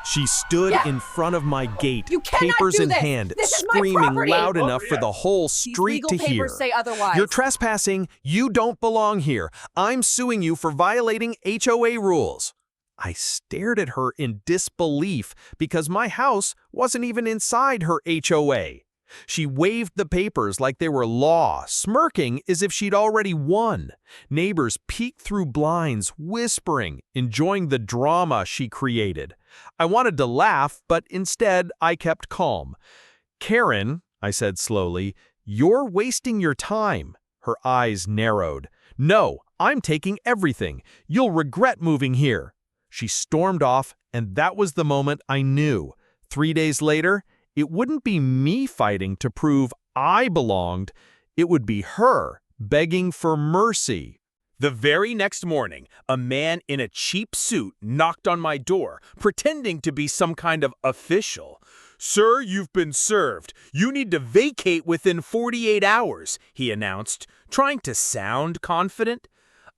She stood in front of my gate, You cannot papers do in this. hand, This is my screaming property. loud enough for the whole street to These legal hear. papers say otherwise. You're trespassing. You don't belong here. I'm suing you for violating HOA rules. I stared at her in disbelief because my house wasn't even inside her HOA. She waved the papers like they were law, smirking as if she'd already won. Neighbors peeked through blinds, whispering, enjoying the drama she created. I wanted to laugh, but instead I kept calm. "Karen," I said slowly, "you're wasting your time." Her eyes narrowed. "No, I'm taking everything. You'll regret moving here." She stormed off, and that was the moment I knew. 3 days later, it wouldn't be me fighting to prove I belonged. It would be her begging for mercy. The very next morning, a man in a cheap suit knocked on my door, pretending to be some kind of official. "Sir, you've been served. You need to vacate within 48 hours, he announced, trying to sound confident.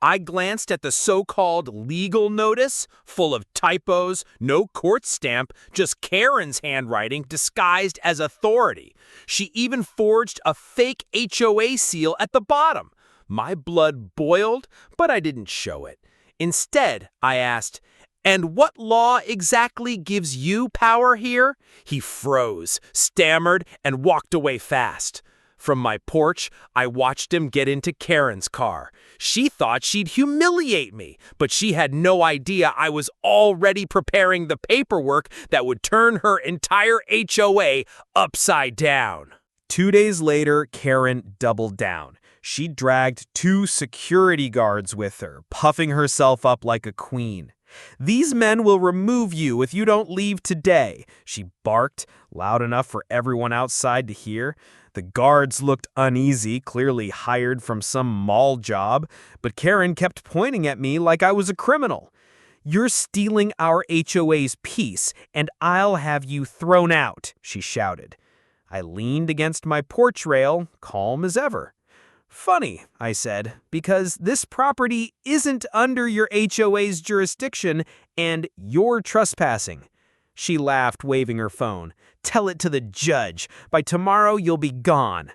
I glanced at the so-called legal notice, full of typos, no court stamp, just Karen's handwriting disguised as authority. She even forged a fake HOA seal at the bottom. My blood boiled, but I didn't show it. Instead, I asked, "And what law exactly gives you power here?" He froze, stammered, and walked away fast. From my porch, I watched him get into Karen's car. She thought she'd humiliate me, but she had no idea I was already preparing the paperwork that would turn her entire HOA upside down. 2 days later, Karen doubled down. She dragged 2 security guards with her, puffing herself up like a queen. "These men will remove you if you don't leave today," she barked, loud enough for everyone outside to hear. The guards looked uneasy, clearly hired from some mall job, but Karen kept pointing at me like I was a criminal. "You're stealing our HOA's peace, and I'll have you thrown out," she shouted. I leaned against my porch rail, calm as ever. "Funny," I said, "because this property isn't under your HOA's jurisdiction, and you're trespassing." She laughed, waving her phone. "Tell it to the judge. By tomorrow, you'll be gone."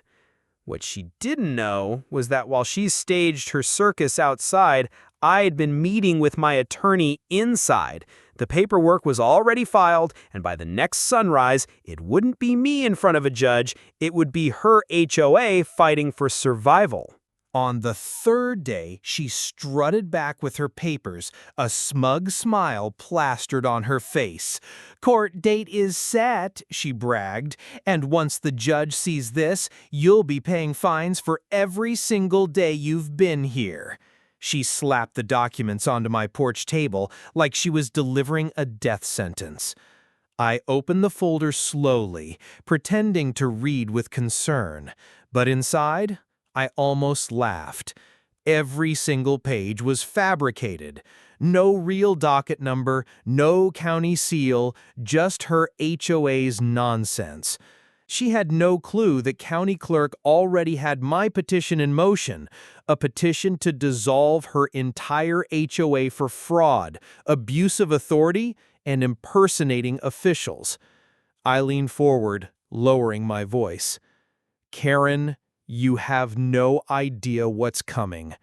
What she didn't know was that while she staged her circus outside, I had been meeting with my attorney inside. The paperwork was already filed, and by the next sunrise, it wouldn't be me in front of a judge, it would be her HOA fighting for survival. On the 3rd day, she strutted back with her papers, a smug smile plastered on her face. "Court date is set," she bragged, "and once the judge sees this, you'll be paying fines for every single day you've been here." She slapped the documents onto my porch table like she was delivering a death sentence. I opened the folder slowly, pretending to read with concern, but inside, I almost laughed. Every single page was fabricated. No real docket number, no county seal, just her HOA's nonsense. She had no clue the county clerk already had my petition in motion, a petition to dissolve her entire HOA for fraud, abuse of authority, and impersonating officials. I leaned forward, lowering my voice. "Karen, you have no idea what's coming."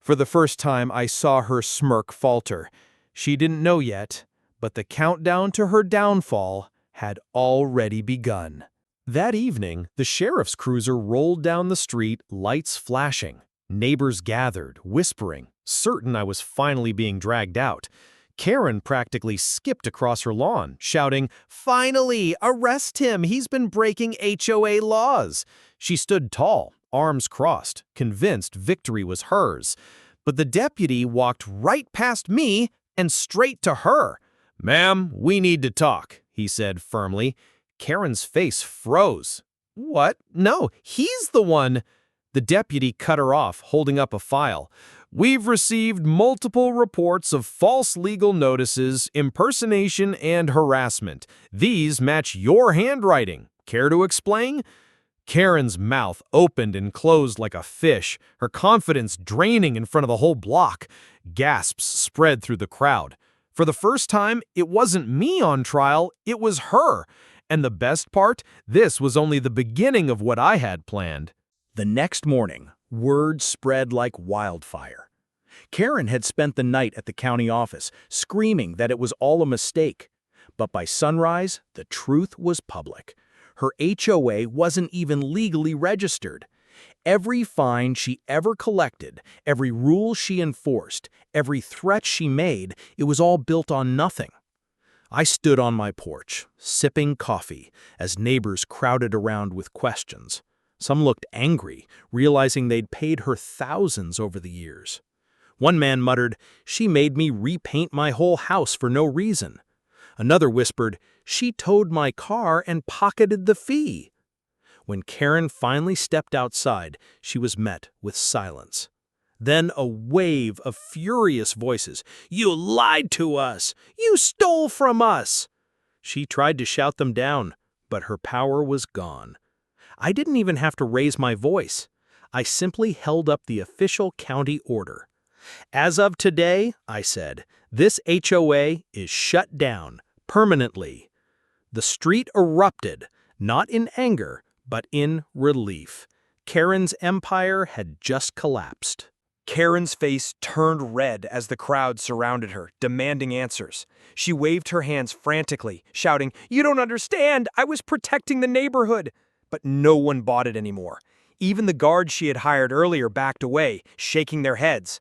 For the first time, I saw her smirk falter. She didn't know yet, but the countdown to her downfall had already begun. That evening, the sheriff's cruiser rolled down the street, lights flashing. Neighbors gathered, whispering, certain I was finally being dragged out. Karen practically skipped across her lawn, shouting, "Finally, arrest him! He's been breaking HOA laws!" She stood tall, arms crossed, convinced victory was hers. But the deputy walked right past me and straight to her. "Ma'am, we need to talk," he said firmly. Karen's face froze. "What? No, he's the one." The deputy cut her off, holding up a file. "We've received multiple reports of false legal notices, impersonation, and harassment. These match your handwriting. Care to explain?" Karen's mouth opened and closed like a fish, her confidence draining in front of the whole block. Gasps spread through the crowd. For the first time, it wasn't me on trial, it was her. And the best part, this was only the beginning of what I had planned. The next morning, word spread like wildfire. Karen had spent the night at the county office, screaming that it was all a mistake. But by sunrise, the truth was public. Her HOA wasn't even legally registered. Every fine she ever collected, every rule she enforced, every threat she made, it was all built on nothing. I stood on my porch, sipping coffee, as neighbors crowded around with questions. Some looked angry, realizing they'd paid her thousands over the years. One man muttered, "She made me repaint my whole house for no reason." Another whispered, "She towed my car and pocketed the fee." When Karen finally stepped outside, she was met with silence. Then a wave of furious voices. "You lied to us! You stole from us!" She tried to shout them down, but her power was gone. I didn't even have to raise my voice. I simply held up the official county order. "As of today," I said, "this HOA is shut down permanently." The street erupted, not in anger, but in relief. Karen's empire had just collapsed. Karen's face turned red as the crowd surrounded her, demanding answers. She waved her hands frantically, shouting, "You don't understand! I was protecting the neighborhood!" But no one bought it anymore. Even the guards she had hired earlier backed away, shaking their heads.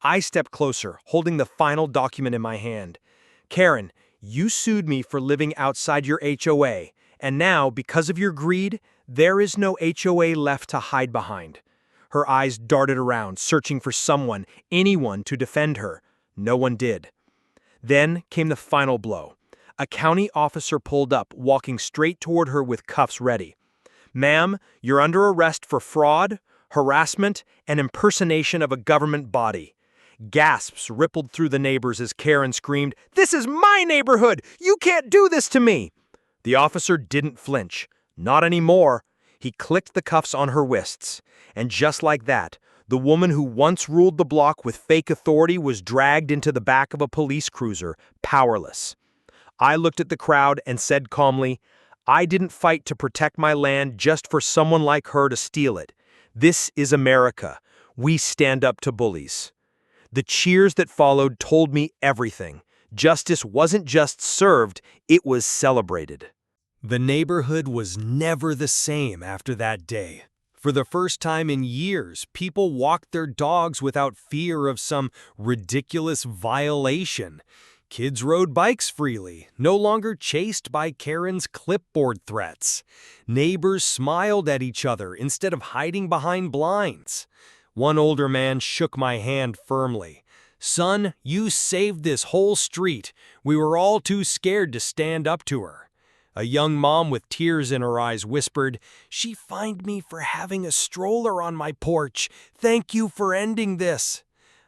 I stepped closer, holding the final document in my hand. "Karen, you sued me for living outside your HOA, and now, because of your greed, there is no HOA left to hide behind." Her eyes darted around, searching for someone, anyone, to defend her. No one did. Then came the final blow. A county officer pulled up, walking straight toward her with cuffs ready. "Ma'am, you're under arrest for fraud, harassment, and impersonation of a government body." Gasps rippled through the neighbors as Karen screamed, "This is my neighborhood! You can't do this to me!" The officer didn't flinch. Not anymore. He clicked the cuffs on her wrists. And just like that, the woman who once ruled the block with fake authority was dragged into the back of a police cruiser, powerless. I looked at the crowd and said calmly, "I didn't fight to protect my land just for someone like her to steal it. This is America. We stand up to bullies." The cheers that followed told me everything. Justice wasn't just served, it was celebrated. The neighborhood was never the same after that day. For the first time in years, people walked their dogs without fear of some ridiculous violation. Kids rode bikes freely, no longer chased by Karen's clipboard threats. Neighbors smiled at each other instead of hiding behind blinds. One older man shook my hand firmly. "Son, you saved this whole street. We were all too scared to stand up to her." A young mom with tears in her eyes whispered, "She fined me for having a stroller on my porch. Thank you for ending this."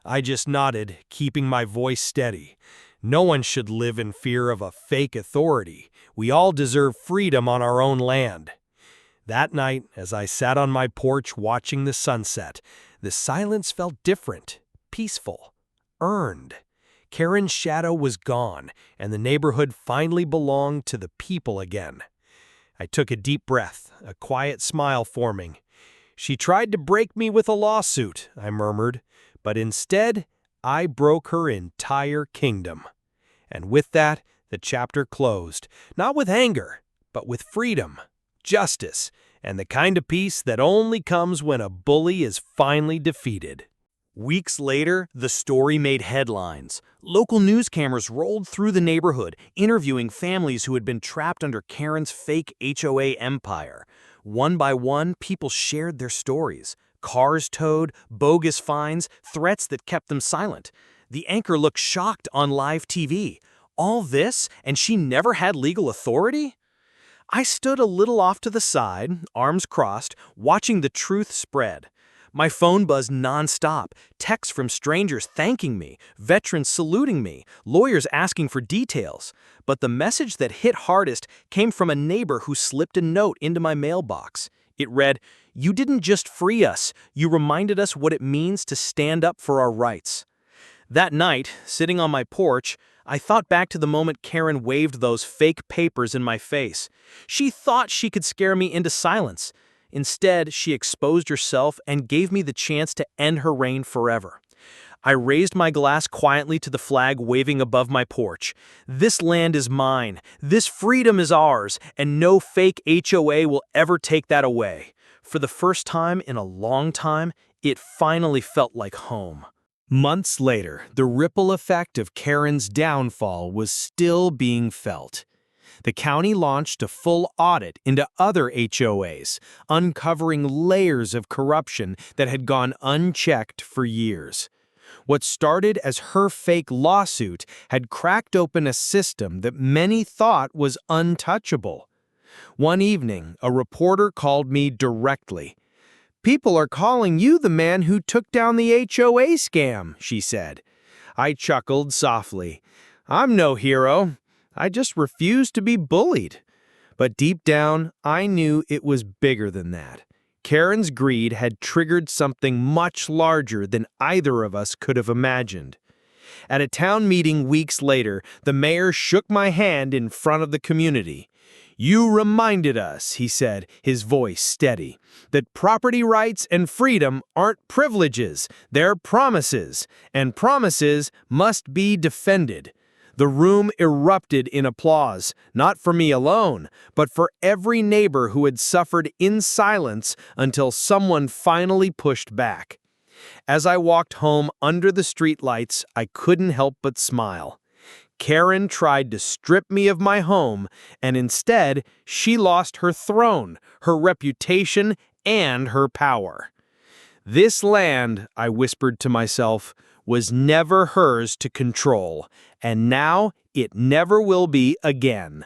I just nodded, keeping my voice steady. No one should live in fear of a fake authority. We all deserve freedom on our own land. That night, as I sat on my porch watching the sunset, the silence felt different, peaceful, earned. Karen's shadow was gone, and the neighborhood finally belonged to the people again. I took a deep breath, a quiet smile forming. "She tried to break me with a lawsuit," I murmured, "but instead, I broke her entire kingdom." And with that, the chapter closed, not with anger, but with freedom, justice, and the kind of peace that only comes when a bully is finally defeated. Weeks later, the story made headlines. Local news cameras rolled through the neighborhood, interviewing families who had been trapped under Karen's fake HOA empire. One by one, people shared their stories. Cars towed, bogus fines, threats that kept them silent. The anchor looked shocked on live TV. All this, and she never had legal authority? I stood a little off to the side, arms crossed, watching the truth spread. My phone buzzed nonstop, texts from strangers thanking me, veterans saluting me, lawyers asking for details. But the message that hit hardest came from a neighbor who slipped a note into my mailbox. It read, "You didn't just free us, you reminded us what it means to stand up for our rights." That night, sitting on my porch, I thought back to the moment Karen waved those fake papers in my face. She thought she could scare me into silence. Instead, she exposed herself and gave me the chance to end her reign forever. I raised my glass quietly to the flag waving above my porch. This land is mine. This freedom is ours, and no fake HOA will ever take that away. For the first time in a long time, it finally felt like home. Months later, the ripple effect of Karen's downfall was still being felt. The county launched a full audit into other HOAs, uncovering layers of corruption that had gone unchecked for years. What started as her fake lawsuit had cracked open a system that many thought was untouchable. One evening, a reporter called me directly. "People are calling you the man who took down the HOA scam," she said. I chuckled softly. "I'm no hero. I just refuse to be bullied." But deep down, I knew it was bigger than that. Karen's greed had triggered something much larger than either of us could have imagined. At a town meeting weeks later, the mayor shook my hand in front of the community. "You reminded us," he said, his voice steady, "that property rights and freedom aren't privileges, they're promises, and promises must be defended." The room erupted in applause, not for me alone, but for every neighbor who had suffered in silence until someone finally pushed back. As I walked home under the streetlights, I couldn't help but smile. Karen tried to strip me of my home, and instead, she lost her throne, her reputation, and her power. This land, I whispered to myself, was never hers to control, and now it never will be again.